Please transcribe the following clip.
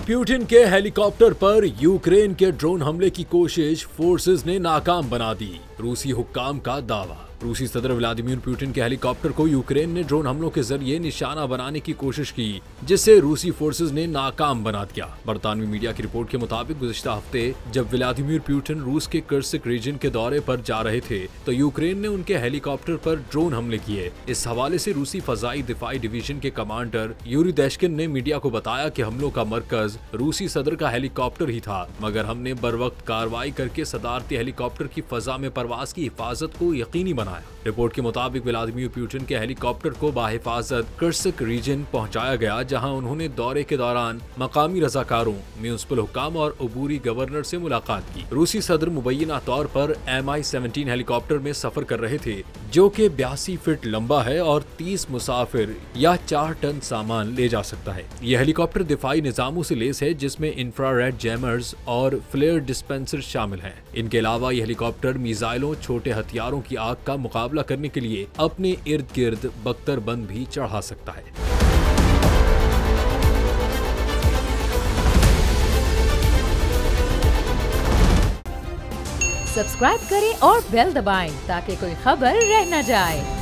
Putin के helicopter पर Ukraine के ड्रोन हमले की कोशिश फोर्सेस ने नाकाम बना दी। रूसी हुक्काम का दावा। रूसी सदर व्लादिमीर पुतिन के हेलीकॉप्टर को यूक्रेन ने ड्रोन हमलों के जरिए निशाना बनाने की कोशिश की, जिसे रूसी फोर्सेस ने नाकाम बना दिया। बरतानवी मीडिया की रिपोर्ट के मुताबिक गुज़िश्ता हफ्ते जब व्लादिमीर पुतिन रूस के कर्स्क रीजन के दौरे पर जा रहे थे तो यूक्रेन ने उनके हेलीकॉप्टर पर ड्रोन हमले किए। इस हवाले से रूसी फजाई दिफाई डिवीजन के कमांडर यूरी देशकिन ने मीडिया को बताया कि हमलों का मरकज रूसी सदर का हेलीकॉप्टर ही था, मगर हमने बरवक्त कार्रवाई करके सदारती हेलीकॉप्टर की फजा में परवाज की हिफाजत को यकीनी बनाया। रिपोर्ट के मुताबिक व्लादिमीर पुतिन के हेलीकॉप्टर को बाहिफाजत कर्स्क रीजन पहुंचाया गया, जहां उन्होंने दौरे के दौरान मकामी रजाकारों, म्युनिसिपल हुक्काम और अबूरी गवर्नर से मुलाकात की। रूसी सदर मुबैना तौर पर Mi-17 हेलीकॉप्टर में सफर कर रहे थे, जो कि 82 फीट लंबा है और 30 मुसाफिर या 4 टन सामान ले जा सकता है। यह हेलीकॉप्टर दिफाई निजामों से लेस है, जिसमें इंफ्रारेड जैमर्स और फ्लेयर डिस्पेंसर शामिल हैं। इनके अलावा यह हेलीकॉप्टर मिसाइलों, छोटे हथियारों की आग का मुकाबला करने के लिए अपने इर्द गिर्द बख्तरबंद भी चढ़ा सकता है। सब्सक्राइब करें और बेल दबाएं ताकि कोई खबर रह न जाए।